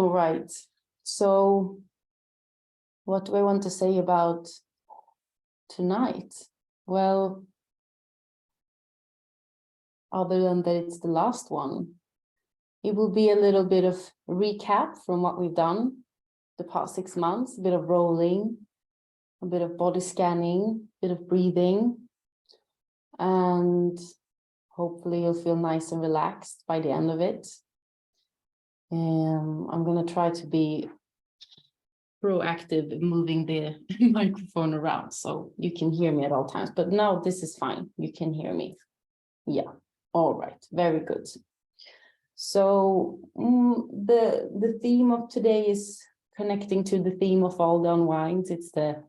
All right. So what do I want to say about tonight? Well, other than that it's the last one, it will be a little bit of recap from what we've done the past 6 months, a bit of rolling, a bit of body scanning, a bit of breathing, and hopefully you'll feel nice and relaxed by the end of it. I'm going to try to be proactive in moving the microphone around so you can hear me at all times. But now this is fine. You can hear me. Yeah. All right. Very good. So the theme of today is connecting to the theme of all the unwinds. It's the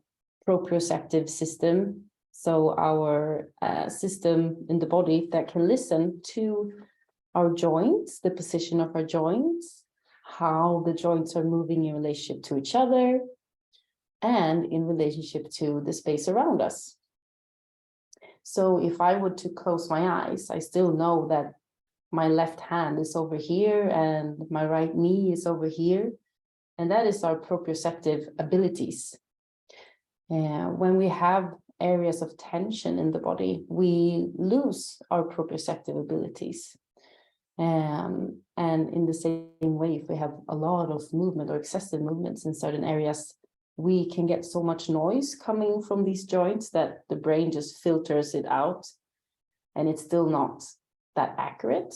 proprioceptive system. So our system in the body that can listen to our joints, the position of our joints, how the joints are moving in relationship to each other, and in relationship to the space around us. So if I were to close my eyes, I still know that my left hand is over here and my right knee is over here. And that is our proprioceptive abilities. When we have areas of tension in the body, we lose our proprioceptive abilities. And in the same way, if we have a lot of movement or excessive movements in certain areas, we can get so much noise coming from these joints that the brain just filters it out, and it's still not that accurate.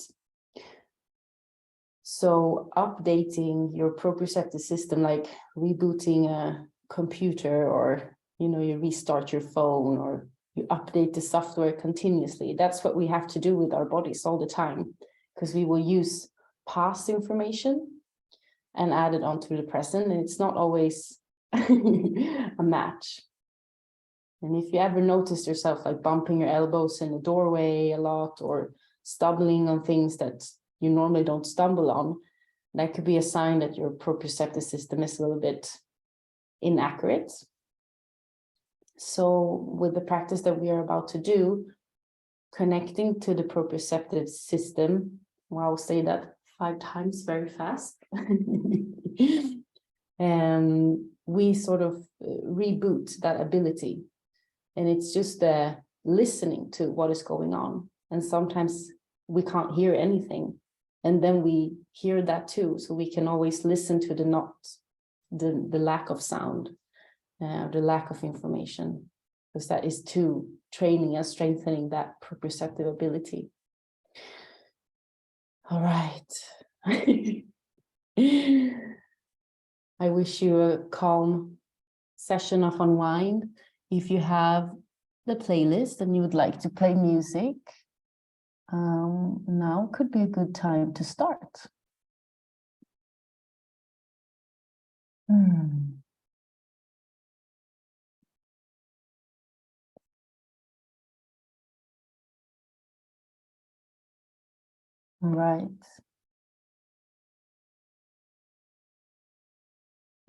So updating your proprioceptive system, like rebooting a computer, or you restart your phone, or you update the software continuously. That's what we have to do with our bodies all the time, because we will use past information and add it onto the present, and it's not always a match. And if you ever notice yourself like bumping your elbows in the doorway a lot, or stumbling on things that you normally don't stumble on, that could be a sign that your proprioceptive system is a little bit inaccurate. So with the practice that we are about to do, connecting to the proprioceptive system, well, I'll say that 5 times very fast. And we sort of reboot that ability. And it's just listening to what is going on. And sometimes we can't hear anything. And then we hear that too. So we can always listen to the lack of sound, the lack of information, because that is too training and strengthening that proprioceptive ability. All right. I wish you a calm session of Unwind. If you have the playlist and you would like to play music, now could be a good time to start. All right.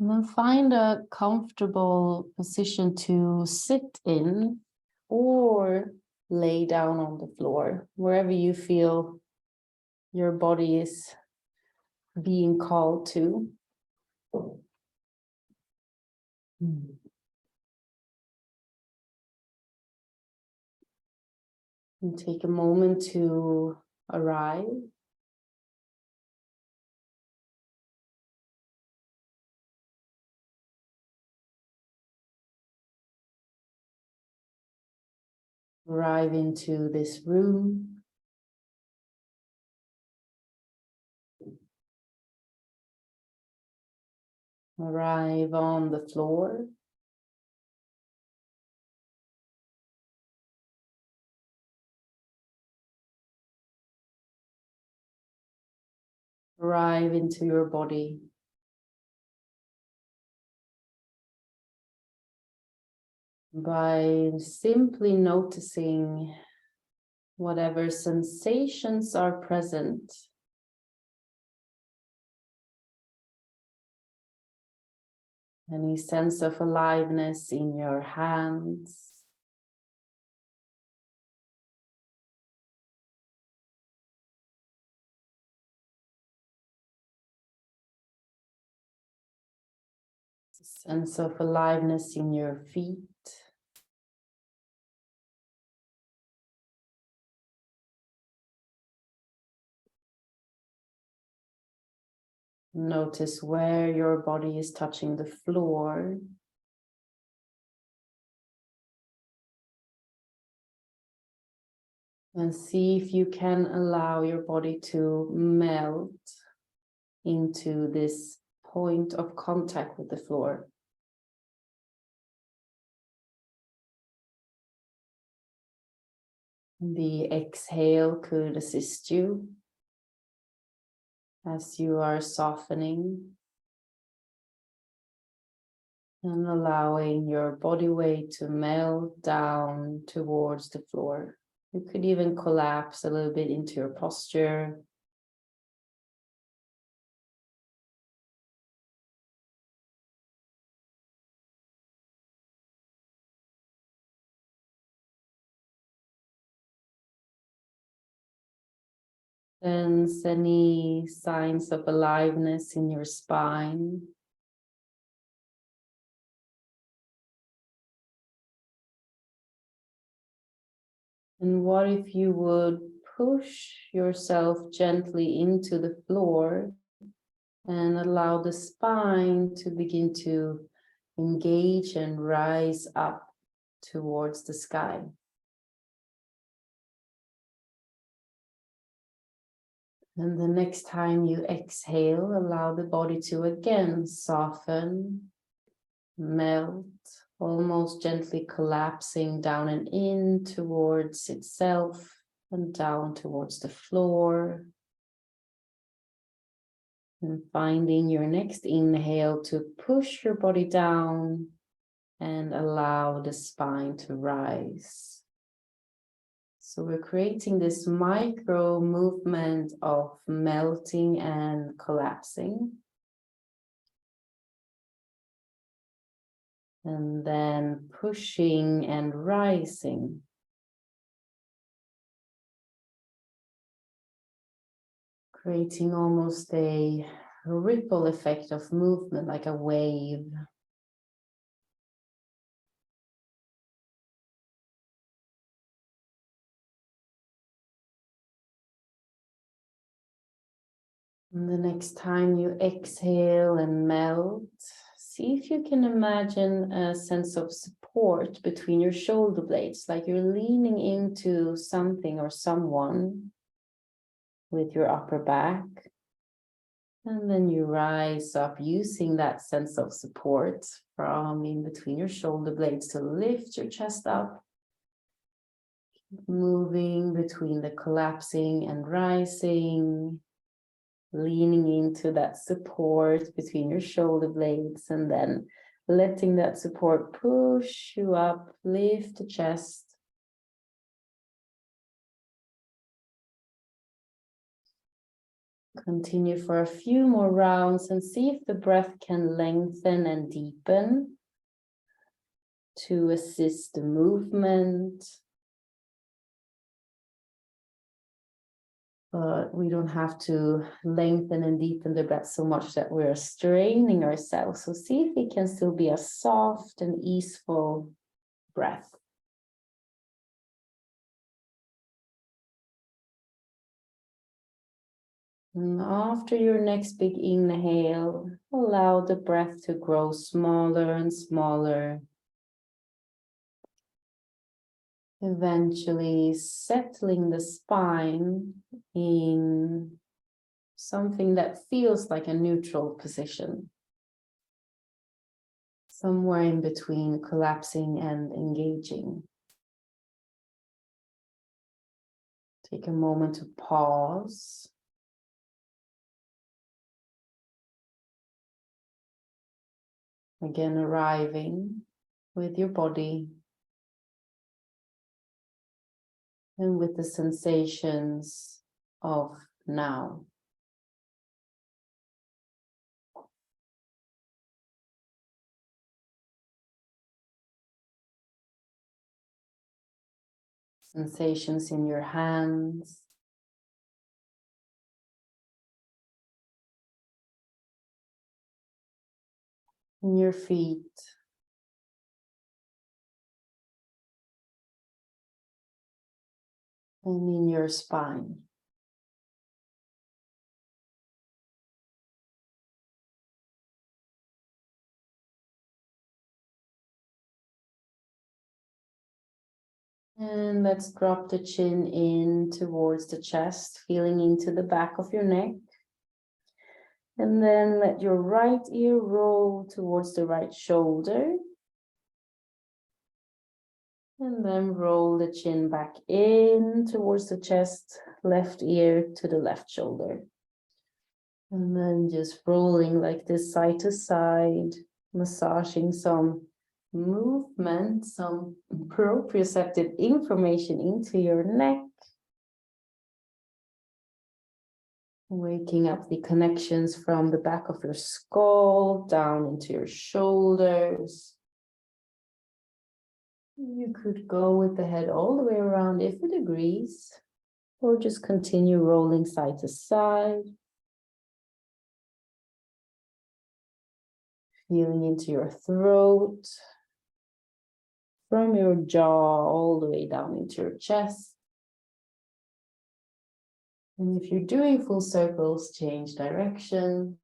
And then find a comfortable position to sit in or lay down on the floor, wherever you feel your body is being called to. And take a moment to arrive. Arrive into this room. Arrive on the floor. Arrive into your body. By simply noticing whatever sensations are present. Any sense of aliveness in your hands. Sense of aliveness in your feet. Notice where your body is touching the floor. And see if you can allow your body to melt into this point of contact with the floor. The exhale could assist you as you are softening and allowing your body weight to melt down towards the floor. You could even collapse a little bit into your posture. Sense any signs of aliveness in your spine. And what if you would push yourself gently into the floor and allow the spine to begin to engage and rise up towards the sky. And the next time you exhale, allow the body to again soften, melt, almost gently collapsing down and in towards itself and down towards the floor. And finding your next inhale to push your body down and allow the spine to rise. So we're creating this micro movement of melting and collapsing. And then pushing and rising. Creating almost a ripple effect of movement, like a wave. And the next time you exhale and melt, see if you can imagine a sense of support between your shoulder blades, like you're leaning into something or someone with your upper back. And then you rise up using that sense of support from in between your shoulder blades to lift your chest up. Moving between the collapsing and rising. Leaning into that support between your shoulder blades and then letting that support push you up, lift the chest. Continue for a few more rounds and see if the breath can lengthen and deepen to assist the movement. But we don't have to lengthen and deepen the breath so much that we're straining ourselves. So see if it can still be a soft and easeful breath. And after your next big inhale, allow the breath to grow smaller and smaller. Eventually settling the spine in something that feels like a neutral position. Somewhere in between collapsing and engaging. Take a moment to pause. Again, arriving with your body and with the sensations of now. Sensations in your hands. in your feet. And in your spine. And let's drop the chin in towards the chest, feeling into the back of your neck. And then let your right ear roll towards the right shoulder. And then roll the chin back in towards the chest, left ear to the left shoulder. And then just rolling like this side to side, massaging some movement, some proprioceptive information into your neck. Waking up the connections from the back of your skull down into your shoulders. You could go with the head all the way around if it agrees, or just continue rolling side to side. Feeling into your throat, from your jaw all the way down into your chest. And if you're doing full circles, change direction.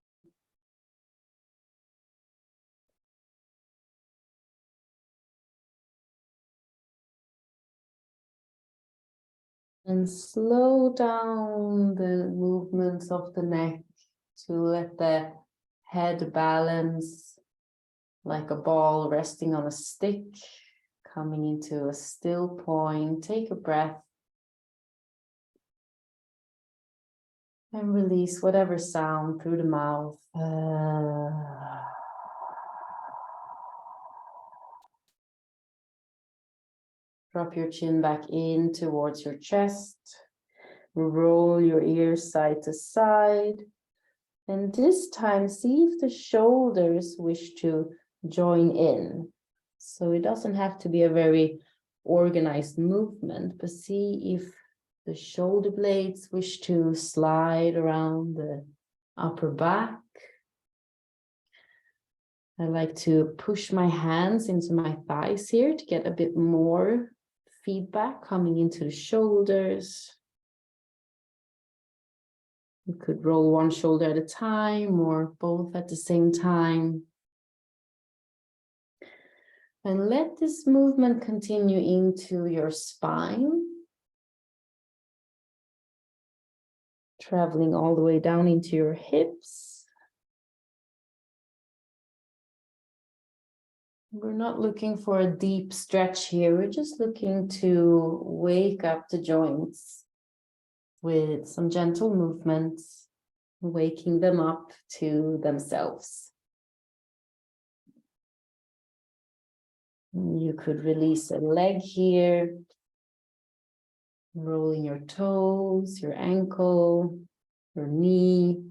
And slow down the movements of the neck to let the head balance like a ball resting on a stick, coming into a still point. Take a breath. And release whatever sound through the mouth. Drop your chin back in towards your chest. Roll your ears side to side. And this time, see if the shoulders wish to join in. So it doesn't have to be a very organized movement, but see if the shoulder blades wish to slide around the upper back. I like to push my hands into my thighs here to get a bit more feedback coming into the shoulders. You could roll one shoulder at a time or both at the same time. And let this movement continue into your spine. Traveling all the way down into your hips. We're not looking for a deep stretch here. We're just looking to wake up the joints with some gentle movements, waking them up to themselves. You could release a leg here, rolling your toes, your ankle, your knee.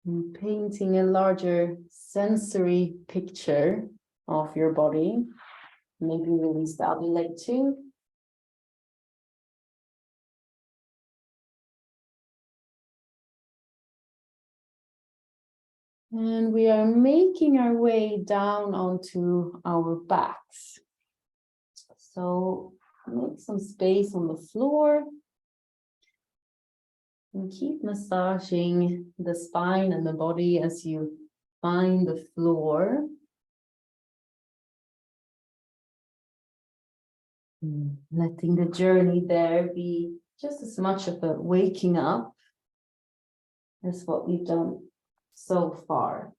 And painting a larger sensory picture of your body. Maybe release the other leg too. And we are making our way down onto our backs. So make some space on the floor. And keep massaging the spine and the body as you find the floor. Letting the journey there be just as much of a waking up as what we've done so far.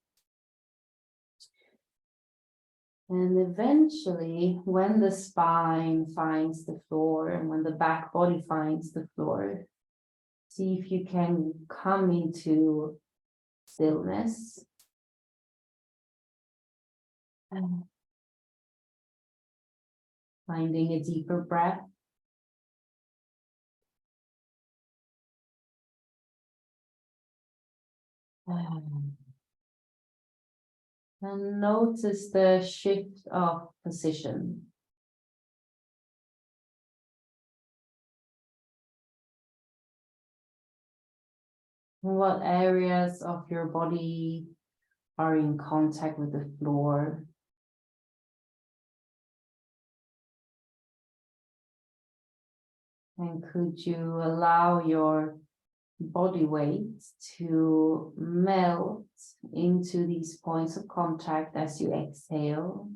And eventually, when the spine finds the floor and when the back body finds the floor, see if you can come into stillness. And finding a deeper breath. And notice the shift of position. What areas of your body are in contact with the floor? And could you allow your body weight to melt into these points of contact as you exhale?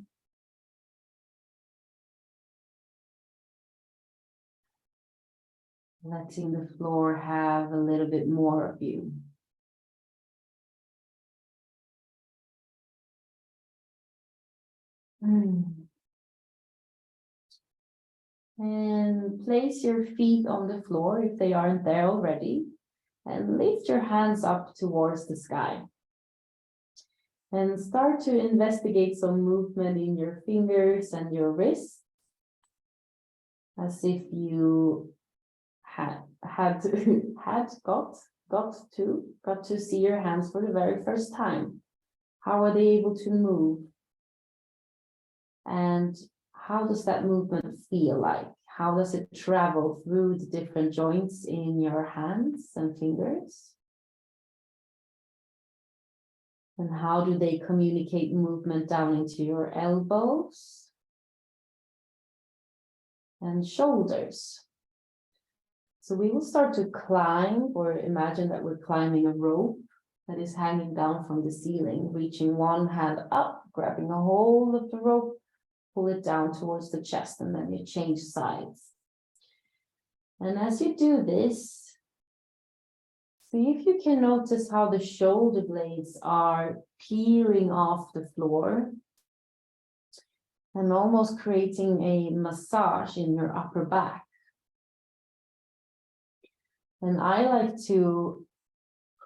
Letting the floor have a little bit more of you. And place your feet on the floor if they aren't there already, and lift your hands up towards the sky. And start to investigate some movement in your fingers and your wrists, as if you got to see your hands for the very first time. How are they able to move? And how does that movement feel like? How does it travel through the different joints in your hands and fingers? And how do they communicate movement down into your elbows and shoulders? So we will start to climb, or imagine that we're climbing a rope that is hanging down from the ceiling, reaching one hand up, grabbing a hold of the rope, pull it down towards the chest, and then you change sides. And as you do this, see if you can notice how the shoulder blades are peeling off the floor and almost creating a massage in your upper back. And I like to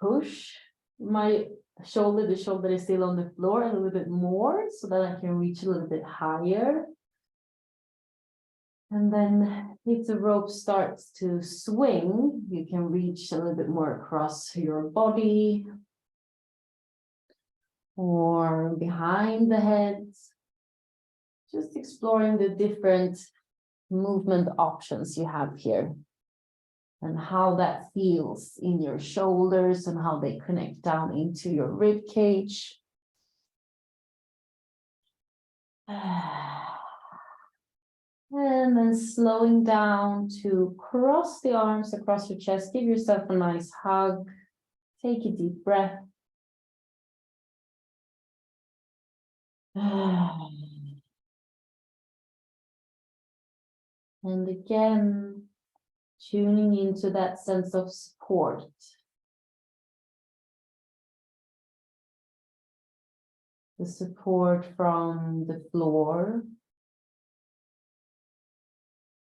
push my shoulder, the shoulder is still on the floor, a little bit more so that I can reach a little bit higher. And then if the rope starts to swing, you can reach a little bit more across your body or behind the head. Just exploring the different movement options you have here and how that feels in your shoulders and how they connect down into your rib cage. And then slowing down to cross the arms across your chest. Give yourself a nice hug. Take a deep breath. And again, tuning into that sense of support. The support from the floor,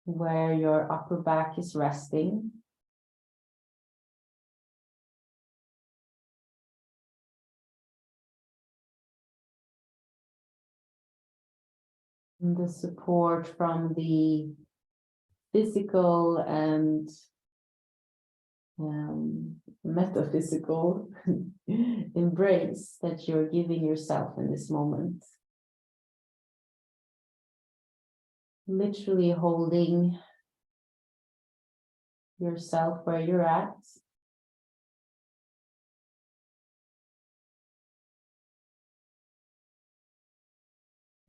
where your upper back is resting. And the support from the physical and metaphysical embrace that you're giving yourself in this moment. Literally holding yourself where you're at.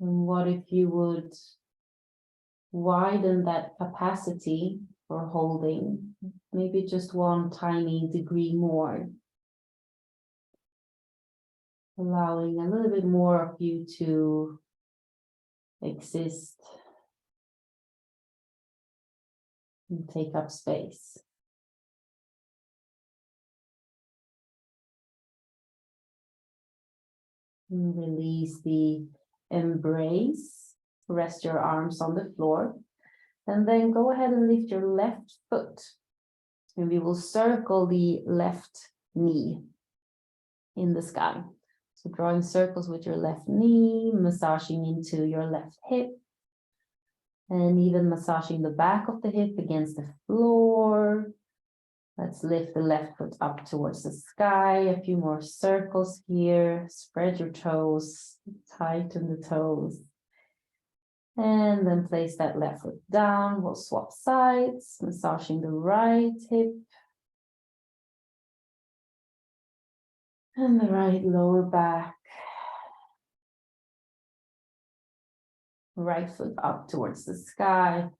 And what if you would widen that capacity for holding, maybe just one tiny degree more, allowing a little bit more of you to exist and take up space. And release the embrace. Rest your arms on the floor. And then go ahead and lift your left foot. And we will circle the left knee in the sky. So drawing circles with your left knee, massaging into your left hip. And even massaging the back of the hip against the floor. Let's lift the left foot up towards the sky. A few more circles here. Spread your toes, tighten the toes. And then place that left foot down. We'll swap sides, massaging the right hip. And the right lower back. Right foot up towards the sky.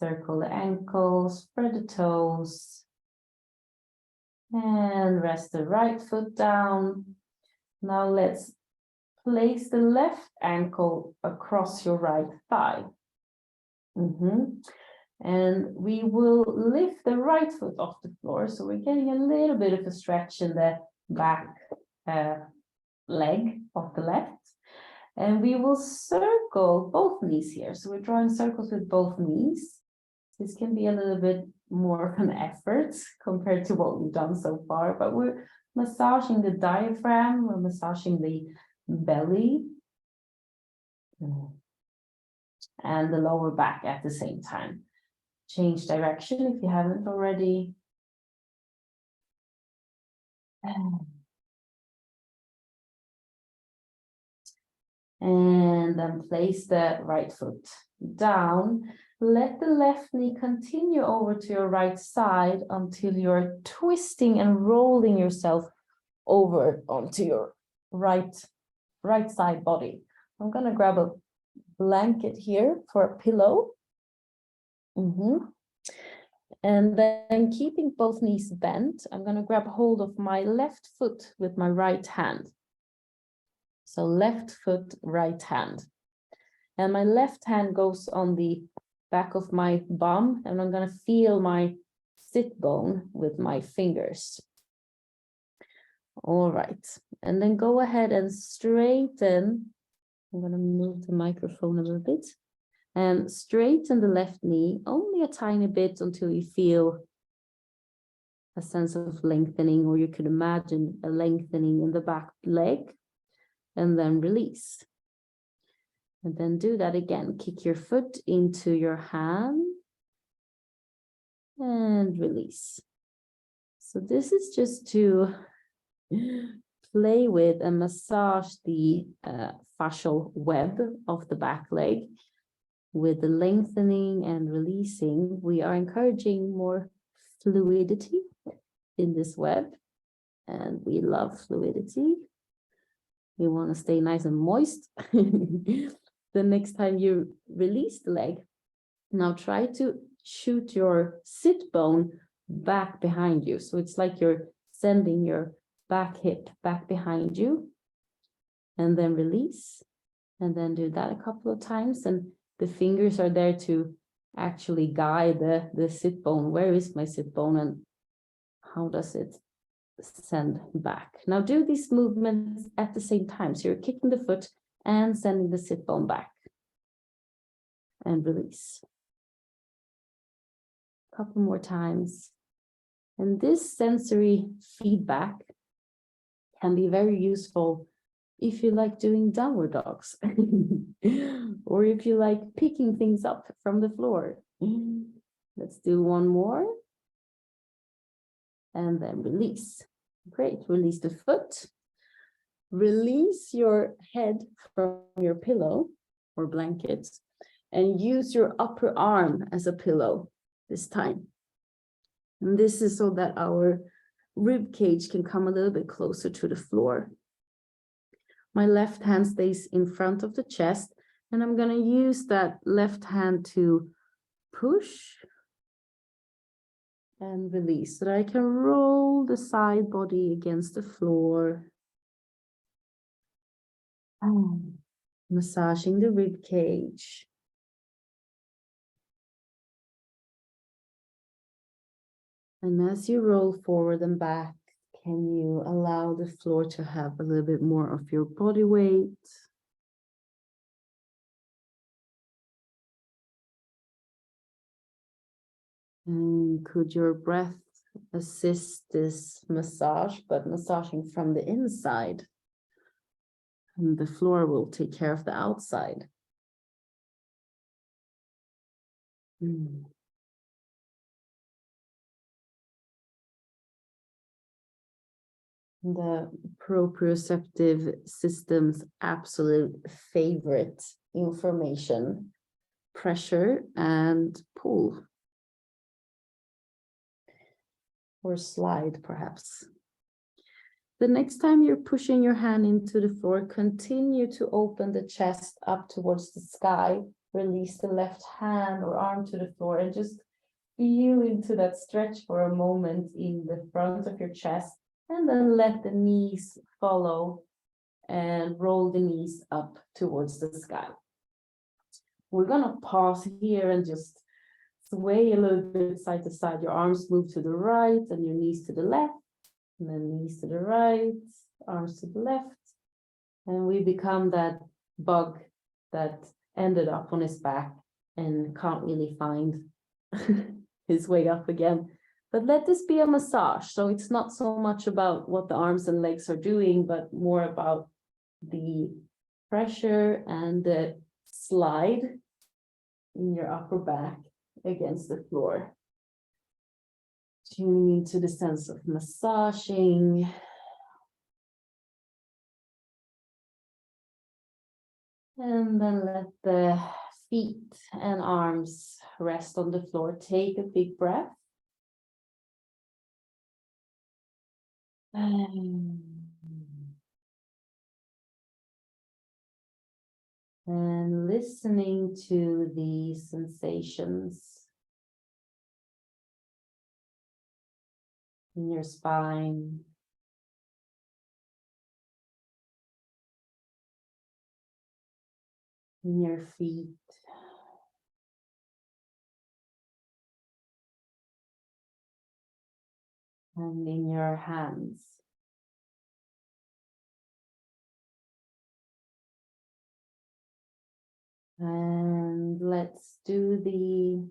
Circle the ankles, spread the toes. And rest the right foot down. Now let's place the left ankle across your right thigh. And we will lift the right foot off the floor. So we're getting a little bit of a stretch in the back leg of the left. And we will circle both knees here. So we're drawing circles with both knees. This can be a little bit more of an effort compared to what we've done so far, but we're massaging the diaphragm, we're massaging the belly and the lower back at the same time. Change direction if you haven't already. And then place the right foot down. Let the left knee continue over to your right side until you're twisting and rolling yourself over onto your right side body. I'm gonna grab a blanket here for a pillow. And then keeping both knees bent, I'm gonna grab hold of my left foot with my right hand. So left foot, right hand. And my left hand goes on the back of my bum, and I'm gonna feel my sit bone with my fingers. All right, and then go ahead and straighten. I'm gonna move the microphone a little bit. And straighten the left knee only a tiny bit until you feel a sense of lengthening, or you could imagine a lengthening in the back leg, and then release. And then do that again. Kick your foot into your hand and release. So this is just to play with and massage the fascial web of the back leg. With the lengthening and releasing, we are encouraging more fluidity in this web, and we love fluidity. We want to stay nice and moist. The next time you release the leg, now try to shoot your sit bone back behind you. So it's like you're sending your back hip back behind you, and then release, and then do that a couple of times. And the fingers are there to actually guide the sit bone. Where is my sit bone and how does it send back? Now do these movements at the same time. So you're kicking the foot and sending the sit bone back. And release. A couple more times. And this sensory feedback can be very useful if you like doing downward dogs, or if you like picking things up from the floor. Let's do one more. And then release. Great, release the foot. Release your head from your pillow or blanket, and use your upper arm as a pillow this time. And this is so that our rib cage can come a little bit closer to the floor. My left hand stays in front of the chest, and I'm going to use that left hand to push and release so that I can roll the side body against the floor. Massaging the rib cage. And as you roll forward and back, can you allow the floor to have a little bit more of your body weight? And could your breath assist this massage, but massaging from the inside? And the floor will take care of the outside. The proprioceptive system's absolute favorite information: pressure and pull. Or slide, perhaps. The next time you're pushing your hand into the floor, continue to open the chest up towards the sky. Release the left hand or arm to the floor and just feel into that stretch for a moment in the front of your chest, and then let the knees follow and roll the knees up towards the sky. We're gonna pause here and just sway a little bit side to side. Your arms move to the right and your knees to the left. And then knees to the right, arms to the left. And we become that bug that ended up on his back and can't really find his way up again. But let this be a massage. So it's not so much about what the arms and legs are doing, but more about the pressure and the slide in your upper back against the floor. Tuning into the sense of massaging. And then let the feet and arms rest on the floor. Take a big breath. And listening to the sensations in your spine. In your feet. And in your hands. And let's do the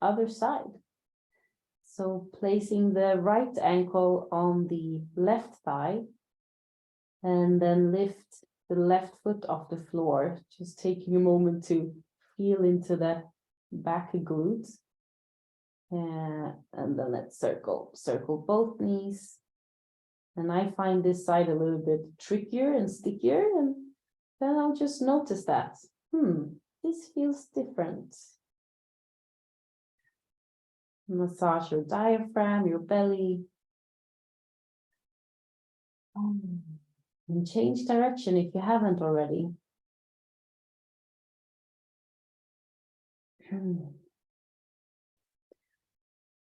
other side. So placing the right ankle on the left thigh and then lift the left foot off the floor, just taking a moment to feel into the back glute. And then let's circle both knees. And I find this side a little bit trickier and stickier, and then I'll just notice that, this feels different. Massage your diaphragm, your belly. And change direction if you haven't already.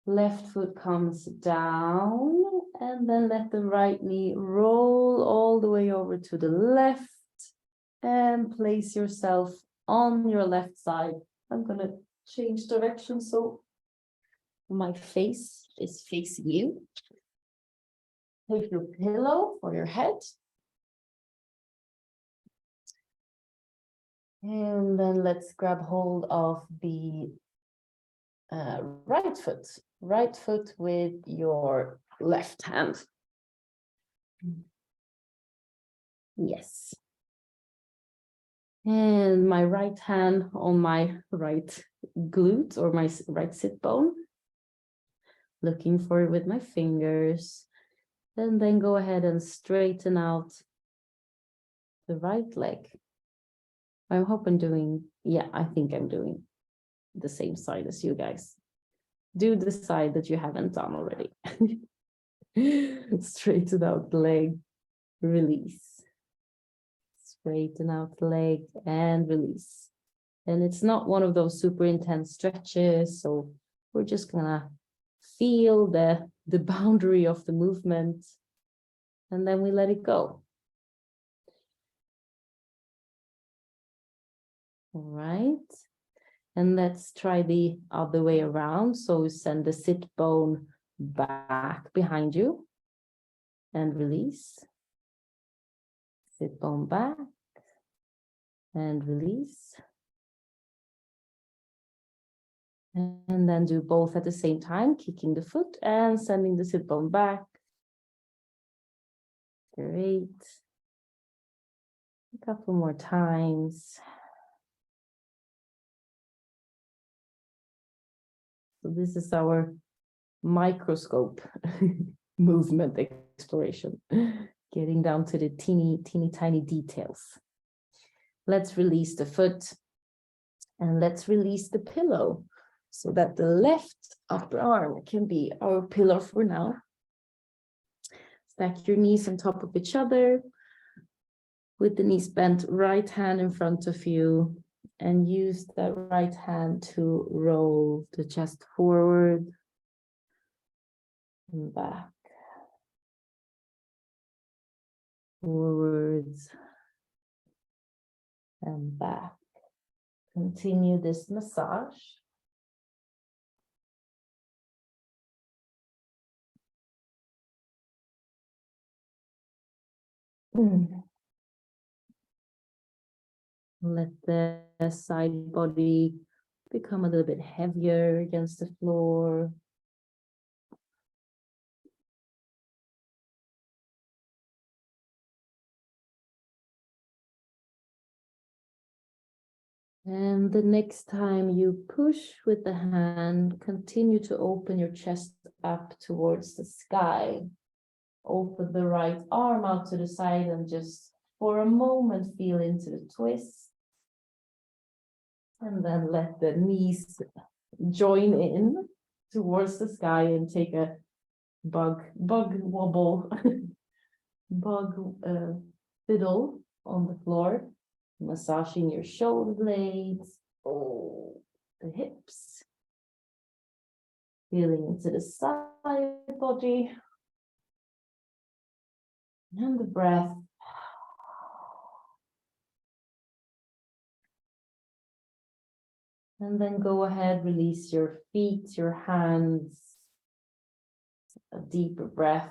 Left foot comes down, and then let the right knee roll all the way over to the left and place yourself on your left side. I'm gonna change direction so my face is facing you. Take your pillow for your head. And then let's grab hold of the right foot with your left hand. Yes. And my right hand on my right glute or my right sit bone. Looking for it with my fingers. And then go ahead and straighten out the right leg. I hope I'm doing, I think I'm doing the same side as you guys. Do the side that you haven't done already. Straighten out the leg, release. Straighten out the leg and release. And it's not one of those super intense stretches, so we're just gonna feel the boundary of the movement, and then we let it go. All right. And let's try the other way around. So send the sit bone back behind you and release. Sit bone back and release. And then do both at the same time, kicking the foot and sending the sit bone back. Great. A couple more times. So this is our microscope movement exploration, getting down to the teeny tiny details. Let's release the foot and let's release the pillow so that the left upper arm can be our pillow for now. Stack your knees on top of each other with the knees bent, right hand in front of you, and use that right hand to roll the chest forward and back, forwards and back. Continue this massage. Let the side body become a little bit heavier against the floor. And the next time you push with the hand, continue to open your chest up towards the sky. Open the right arm out to the side and just for a moment feel into the twist. And then let the knees join in towards the sky and take a bug wobble, fiddle on the floor. Massaging your shoulder blades, the hips, feeling into the side body, and the breath. And then go ahead, release your feet, your hands, a deeper breath.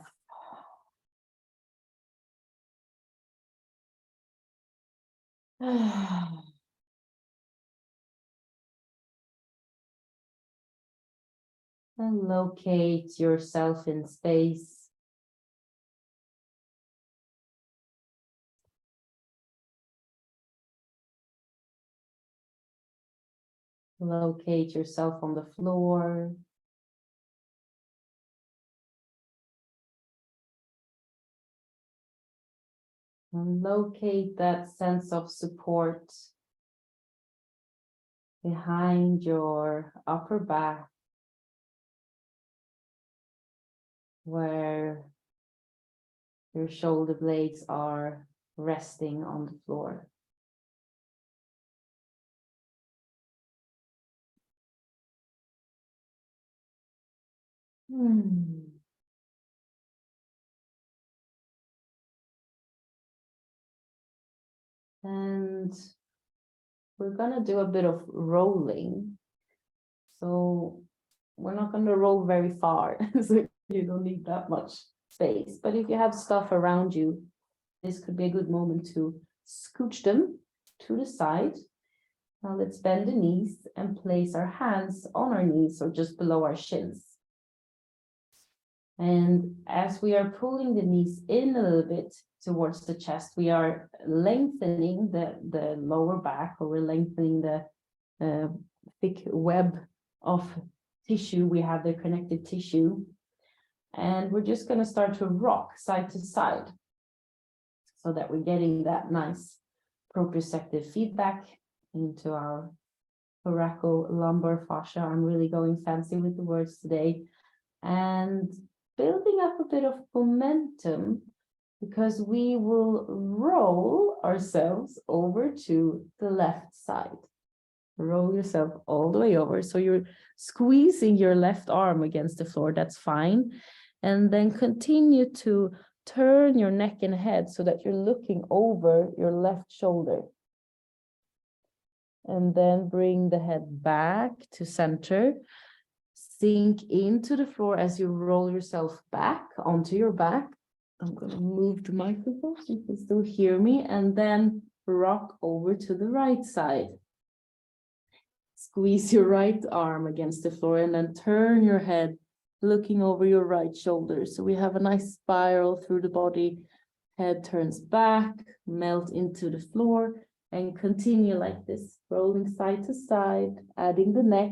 And locate yourself in space. Locate yourself on the floor. And locate that sense of support behind your upper back, where your shoulder blades are resting on the floor. And we're gonna do a bit of rolling. So we're not gonna roll very far, so you don't need that much space. But if you have stuff around you, this could be a good moment to scooch them to the side. Now let's bend the knees and place our hands on our knees or just below our shins. And as we are pulling the knees in a little bit towards the chest, we are lengthening the lower back, or we're lengthening the thick web of tissue. We have the connective tissue. And we're just going to start to rock side to side so that we're getting that nice proprioceptive feedback into our thoracolumbar fascia. I'm really going fancy with the words today. And building up a bit of momentum, because we will roll ourselves over to the left side. Roll yourself all the way over. So you're squeezing your left arm against the floor. That's fine. And then continue to turn your neck and head so that you're looking over your left shoulder. And then bring the head back to center. Sink into the floor as you roll yourself back onto your back. I'm going to move the microphone so you can still hear me, and then rock over to the right side. Squeeze your right arm against the floor and then turn your head looking over your right shoulder. So we have a nice spiral through the body. Head turns back, melt into the floor, and continue like this, rolling side to side, adding the neck.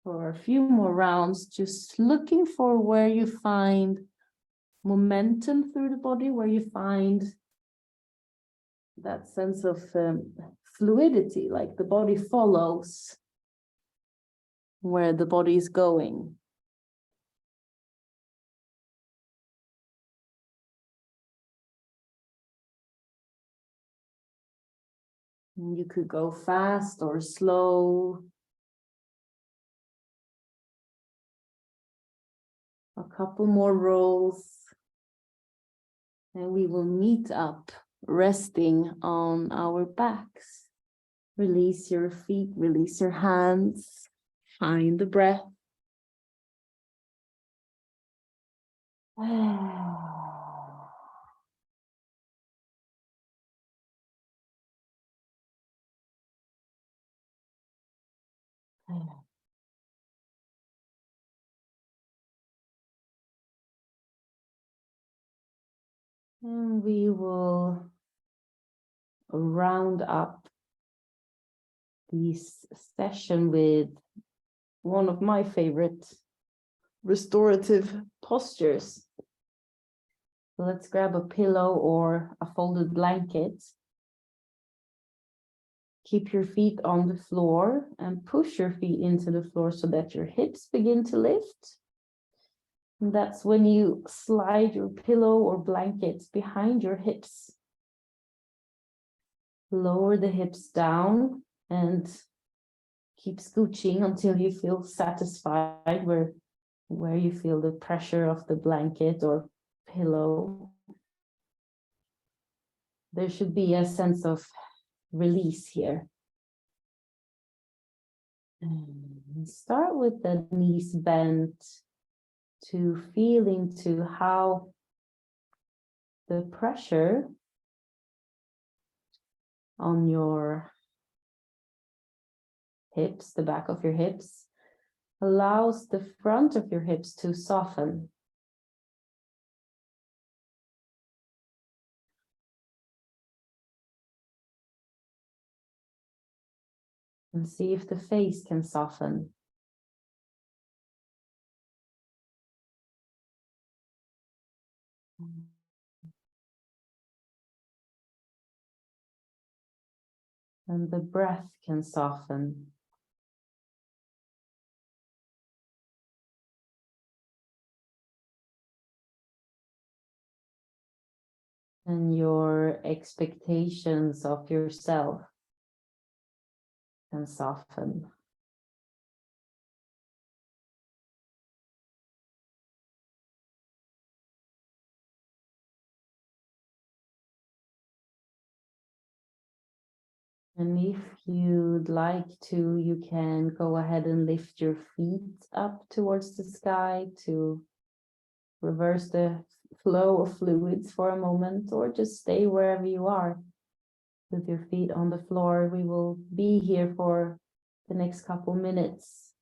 For a few more rounds, just looking for where you find momentum through the body, where you find that sense of fluidity, like the body follows where the body is going. You could go fast or slow. A couple more rolls. And we will meet up, resting on our backs. Release your feet, release your hands. Find the breath. And we will round up this session with one of my favorite restorative postures. So let's grab a pillow or a folded blanket. Keep your feet on the floor and push your feet into the floor so that your hips begin to lift. And that's when you slide your pillow or blanket behind your hips. Lower the hips down and keep scooching until you feel satisfied where you feel the pressure of the blanket or pillow. There should be a sense of release here. And start with the knees bent to feel into how the pressure on your hips, the back of your hips, allows the front of your hips to soften. And see if the face can soften. And the breath can soften. And your expectations of yourself can soften. And if you'd like to, you can go ahead and lift your feet up towards the sky to reverse the flow of fluids for a moment, or just stay wherever you are with your feet on the floor. We will be here for the next couple minutes.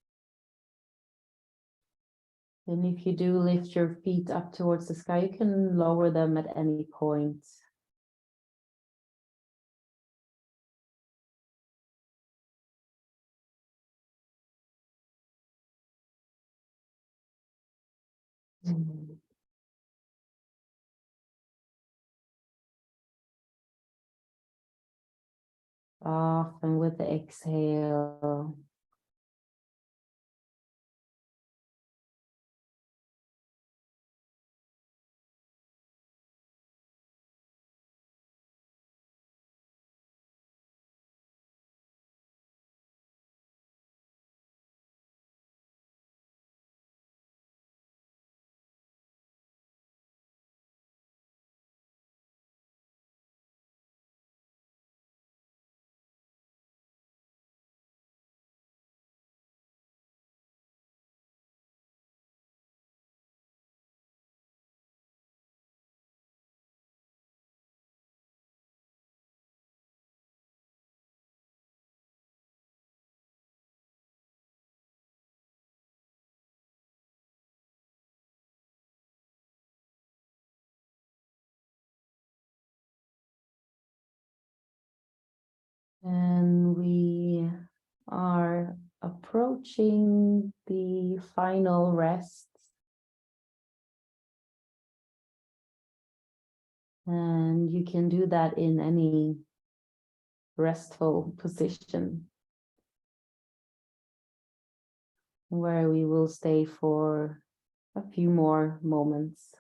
And if you do lift your feet up towards the sky, you can lower them at any point. Soften with the exhale. And we are approaching the final rest. And you can do that in any restful position, where we will stay for a few more moments.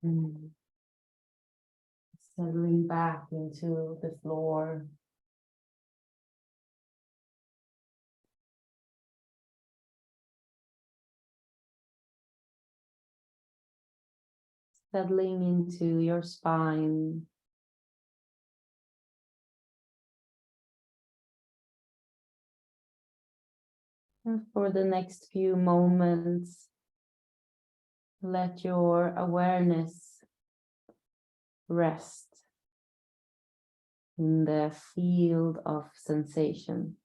Settling back into the floor. Settling into your spine. And for the next few moments, let your awareness rest in the field of sensation.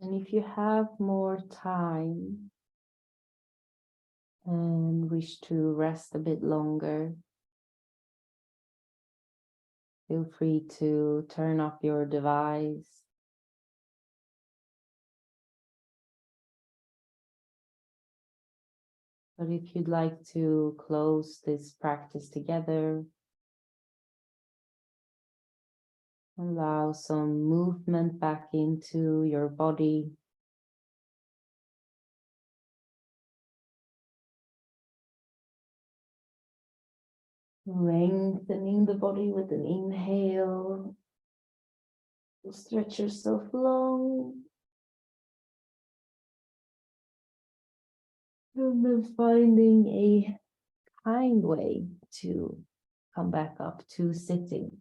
And if you have more time and wish to rest a bit longer, feel free to turn off your device. But if you'd like to close this practice together, allow some movement back into your body. Lengthening the body with an inhale. Stretch yourself long. And then finding a kind way to come back up to sitting.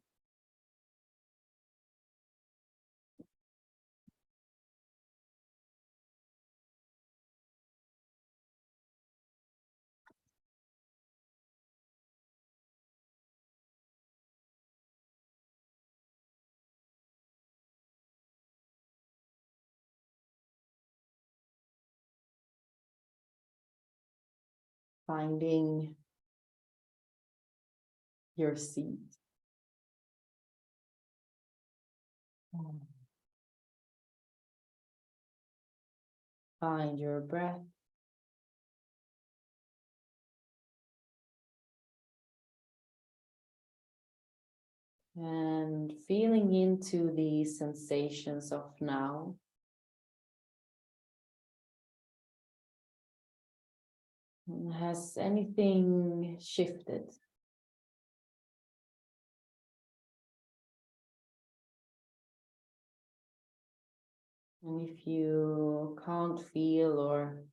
Finding your seat. Find your breath. And feeling into the sensations of now. Has anything shifted? And if you can't feel or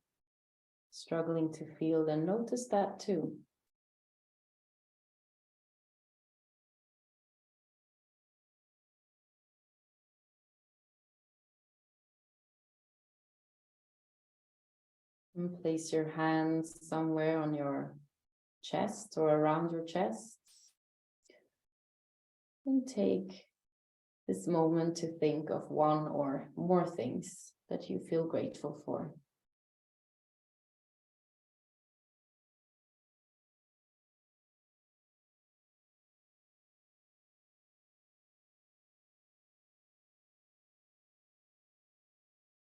struggling to feel, then notice that too. And place your hands somewhere on your chest or around your chest. And take this moment to think of one or more things that you feel grateful for.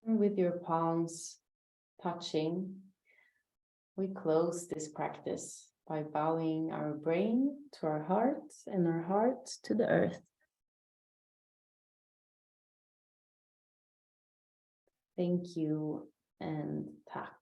And with your palms touching, we close this practice by bowing our brain to our heart and our heart to the earth. Thank you and tack.